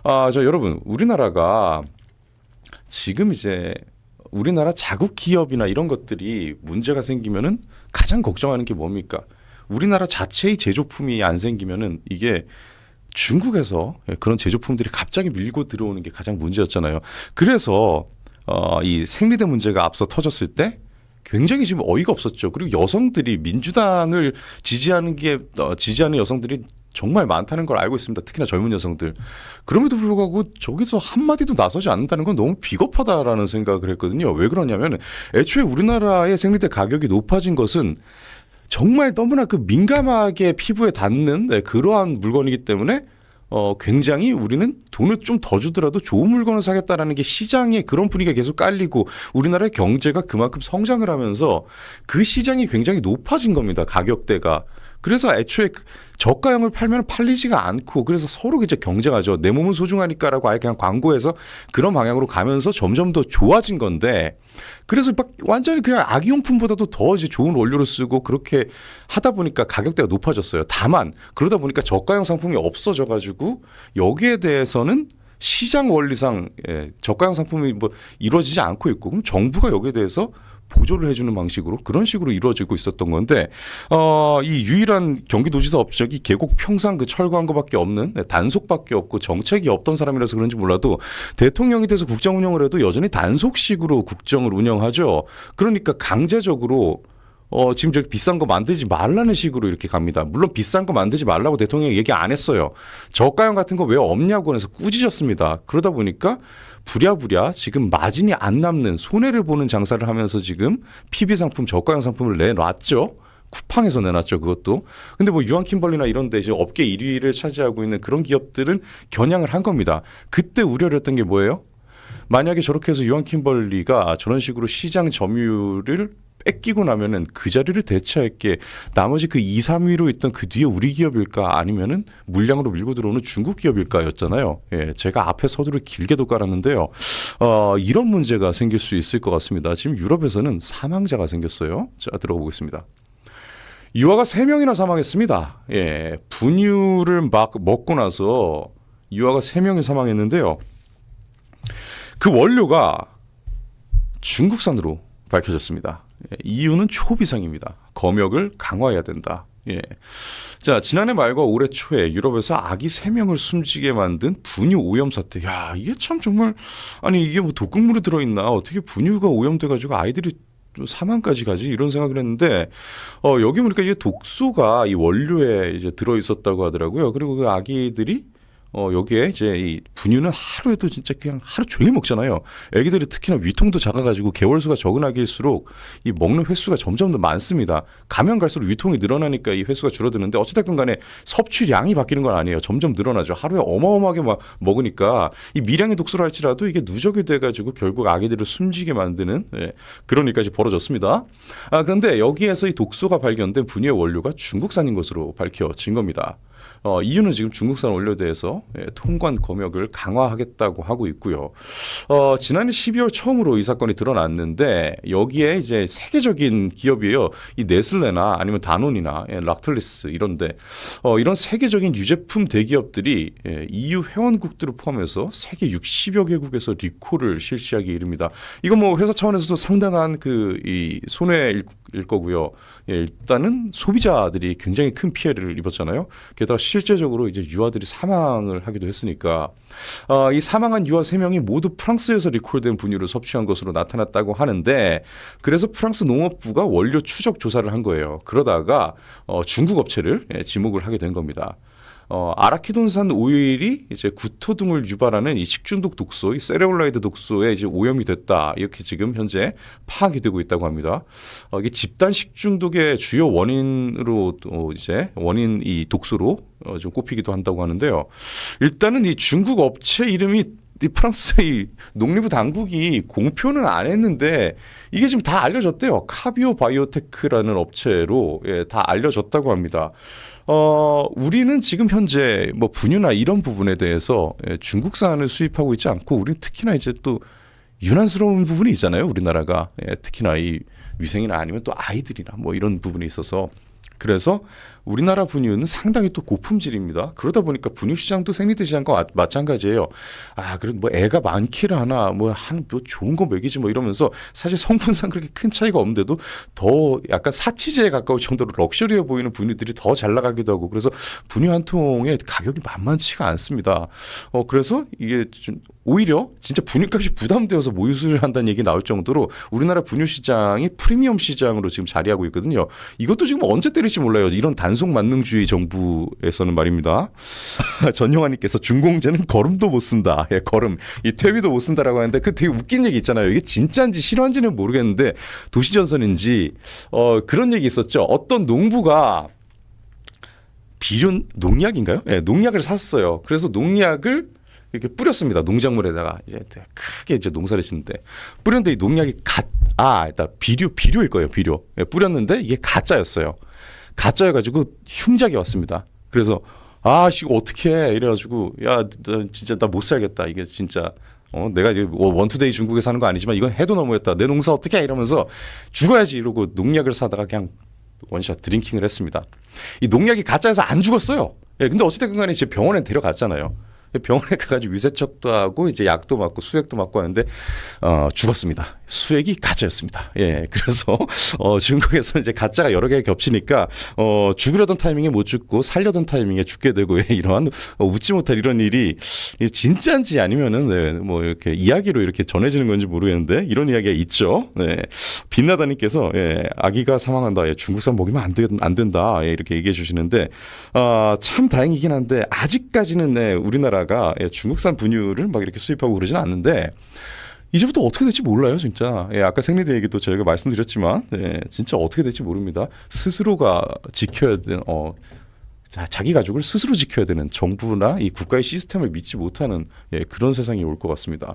여러분, 우리나라가 지금 이제 우리나라 자국 기업이나 이런 것들이 문제가 생기면은 가장 걱정하는 게 뭡니까? 우리나라 자체의 제조품이 안 생기면은 이게 중국에서 그런 제조품들이 갑자기 밀고 들어오는 게 가장 문제였잖아요. 그래서 이 생리대 문제가 앞서 터졌을 때 굉장히 지금 어이가 없었죠. 그리고 여성들이 민주당을 지지하는 여성들이 정말 많다는 걸 알고 있습니다. 특히나 젊은 여성들. 그럼에도 불구하고 저기서 한마디도 나서지 않는다는 건 너무 비겁하다라는 생각을 했거든요. 왜 그러냐면 애초에 우리나라의 생리대 가격이 높아진 것은 정말 너무나 그 민감하게 피부에 닿는 그러한 물건이기 때문에 굉장히 우리는 돈을 좀 더 주더라도 좋은 물건을 사겠다라는 게 시장에 그런 분위기가 계속 깔리고 우리나라의 경제가 그만큼 성장을 하면서 그 시장이 굉장히 높아진 겁니다. 가격대가. 그래서 애초에 저가형을 팔면 팔리지가 않고 그래서 서로 이제 경쟁하죠. 내 몸은 소중하니까라고 아예 그냥 광고해서 그런 방향으로 가면서 점점 더 좋아진 건데 그래서 막 완전히 그냥 아기용품보다도 더 이제 좋은 원료를 쓰고 그렇게 하다 보니까 가격대가 높아졌어요. 다만 그러다 보니까 저가형 상품이 없어져 가지고 여기에 대해서는 시장 원리상 저가형 상품이 뭐 이루어지지 않고 있고 그럼 정부가 여기에 대해서 보조를 해주는 방식으로 그런 식으로 이루어지고 있었던 건데 이 유일한 경기도지사 업적이 계곡 평상 그 철거한거밖에 없는 단속밖에 없고 정책이 없던 사람이라서 그런지 몰라도 대통령이 돼서 국정 운영을 해도 여전히 단속식으로 국정을 운영하죠. 그러니까 강제적으로 지금 저기 비싼 거 만들지 말라는 식으로 이렇게 갑니다. 물론 비싼 거 만들지 말라고 대통령이 얘기 안 했어요. 저가형 같은 거 왜 없냐고 해서 꾸짖었습니다. 그러다 보니까 부랴부랴 지금 마진이 안 남는 손해를 보는 장사를 하면서 지금 PB 상품 저가형 상품을 내놨죠. 쿠팡에서 내놨죠. 그것도. 근데 뭐 유한킴벌리나 이런 데 이제 업계 1위를 차지하고 있는 그런 기업들은 겨냥을 한 겁니다. 그때 우려를 했던 게 뭐예요? 만약에 저렇게 해서 유한킴벌리가 저런 식으로 시장 점유율을 뺏기고 나면은 그 자리를 대체할 게 나머지 그 2, 3위로 있던 그 뒤에 우리 기업일까 아니면은 물량으로 밀고 들어오는 중국 기업일까였잖아요. 예, 제가 앞에 서두를 길게도 깔았는데요. 이런 문제가 생길 수 있을 것 같습니다. 지금 유럽에서는 사망자가 생겼어요. 자, 들어가 보겠습니다. 유아가 3명이나 사망했습니다. 예, 분유를 막 먹고 나서 유아가 3명이 사망했는데요. 그 원료가 중국산으로 밝혀졌습니다. 이유는 초비상입니다. 검역을 강화해야 된다. 예. 자, 지난해 말과 올해 초에 유럽에서 아기 3명을 숨지게 만든 분유 오염 사태. 야, 이게 참 정말 아니 이게 뭐 독극물이 들어있나? 어떻게 분유가 오염돼가지고 아이들이 사망까지 가지 이런 생각을 했는데 여기 보니까 이게 독소가 이 원료에 이제 들어 있었다고 하더라고요. 그리고 그 아기들이 여기에 이제 이 분유는 하루에도 진짜 그냥 하루 종일 먹잖아요. 애기들이 특히나 위통도 작아가지고 개월수가 적은 아기일수록 이 먹는 횟수가 점점 더 많습니다. 가면 갈수록 위통이 늘어나니까 이 횟수가 줄어드는데 어찌됐건 간에 섭취량이 바뀌는 건 아니에요. 점점 늘어나죠. 하루에 어마어마하게 막 먹으니까 이 미량의 독소를 할지라도 이게 누적이 돼가지고 결국 아기들을 숨지게 만드는 그런 일까지 벌어졌습니다. 그런데 여기에서 이 독소가 발견된 분유의 원료가 중국산인 것으로 밝혀진 겁니다. 이유는 지금 중국산 원료에 대해서 통관 검역을 강화하겠다고 하고 있고요. 지난해 12월 처음으로 이 사건이 드러났는데 여기에 이제 세계적인 기업이에요. 이 네슬레나 아니면 다논이나 락틀리스 이런데 이런 세계적인 유제품 대기업들이 EU 회원국들을 포함해서 세계 60여 개국에서 리콜을 실시하기 이릅니다. 이건 뭐 회사 차원에서도 상당한 이 손해일 거고요. 일단은 소비자들이 굉장히 큰 피해를 입었잖아요. 게다가 실제적으로 이제 유아들이 사망을 하기도 했으니까 이 사망한 유아 3명이 모두 프랑스에서 리콜된 분유를 섭취한 것으로 나타났다고 하는데 그래서 프랑스 농업부가 원료 추적 조사를 한 거예요. 그러다가 중국 업체를 지목을 하게 된 겁니다. 아라키돈산 오일이 이제 구토 등을 유발하는 이 식중독 독소, 이 세레올라이드 독소에 이제 오염이 됐다. 이렇게 지금 현재 파악이 되고 있다고 합니다. 이게 집단 식중독의 주요 원인으로 원인 이 독소로 좀 꼽히기도 한다고 하는데요. 일단은 이 중국 업체 이름이 이 프랑스의 농림부 당국이 공표는 안 했는데 이게 지금 다 알려졌대요. 카비오 바이오테크라는 업체로 다 알려졌다고 합니다. 우리는 지금 현재 뭐 분유나 이런 부분에 대해서 중국산을 수입하고 있지 않고 우리는 특히나 이제 또 유난스러운 부분이 있잖아요. 우리나라가 특히나 이 위생이나 아니면 또 아이들이나 뭐 이런 부분에 있어서 그래서 우리나라 분유는 상당히 또 고품질입니다. 그러다 보니까 분유 시장도 생리대 시장과 마찬가지예요. 아, 그럼 뭐 애가 많기를 하나, 뭐 좋은 거 먹이지 뭐 이러면서 사실 성분상 그렇게 큰 차이가 없는데도 더 약간 사치제에 가까울 정도로 럭셔리해 보이는 분유들이 더 잘 나가기도 하고 그래서 분유 한 통의 가격이 만만치가 않습니다. 그래서 이게 좀 오히려 진짜 분유값이 부담되어서 모유 수술을 한다는 얘기 나올 정도로 우리나라 분유 시장이 프리미엄 시장으로 지금 자리하고 있거든요. 이것도 지금 언제 때릴지 몰라요. 이런 단속 만능주의 정부에서는 말입니다. 전용환님께서 중공제는 걸음도 못 쓴다. 예, 걸음. 이 퇴비도 못 쓴다라고 하는데 그 되게 웃긴 얘기 있잖아요. 이게 진짜인지 실화인지는 모르겠는데 도시전선인지 그런 얘기 있었죠. 어떤 농부가 비료 농약인가요? 예, 농약을 샀어요. 그래서 농약을 이렇게 뿌렸습니다. 농작물에다가 이제 크게 이제 농사를 짓는데 뿌렸는데 이 농약이 일단 비료일 거예요. 비료. 예, 뿌렸는데 이게 가짜였어요. 가짜여가지고 흉작이 왔습니다. 그래서 이거 어떻게 해? 이래가지고 진짜 나 못 살겠다. 이게 진짜 내가 원투데이 중국에 사는 거 아니지만 이건 해도 너무했다. 내 농사 어떻게 해? 이러면서 죽어야지 이러고 농약을 사다가 그냥 원샷 드링킹을 했습니다. 이 농약이 가짜여서 안 죽었어요. 예, 근데 어찌됐든 간에 이제 병원에 데려갔잖아요. 병원에 가가지고 위세척도 하고 이제 약도 맞고 수액도 맞고 하는데 죽었습니다. 수액이 가짜였습니다. 예, 그래서 중국에서 이제 가짜가 여러 개 겹치니까 죽으려던 타이밍에 못 죽고 살려던 타이밍에 죽게 되고 이러한 웃지 못할 이런 일이 진짜인지 아니면은 뭐 이렇게 이야기로 이렇게 전해지는 건지 모르겠는데 이런 이야기가 있죠. 네, 빛나다님께서 아기가 사망한다. 중국산 먹이면 안 된다. 이렇게 얘기해 주시는데 참 다행이긴 한데 아직까지는 우리나라 중국산 분유를 막 이렇게 수입하고 그러진 않는데 이제부터 어떻게 될지 몰라요, 진짜. 아까 생리대 얘기도 저희가 말씀드렸지만 진짜 어떻게 될지 모릅니다. 스스로가 지켜야 되는 자기 가족을 스스로 지켜야 되는 정부나 이 국가의 시스템을 믿지 못하는 그런 세상이 올 것 같습니다.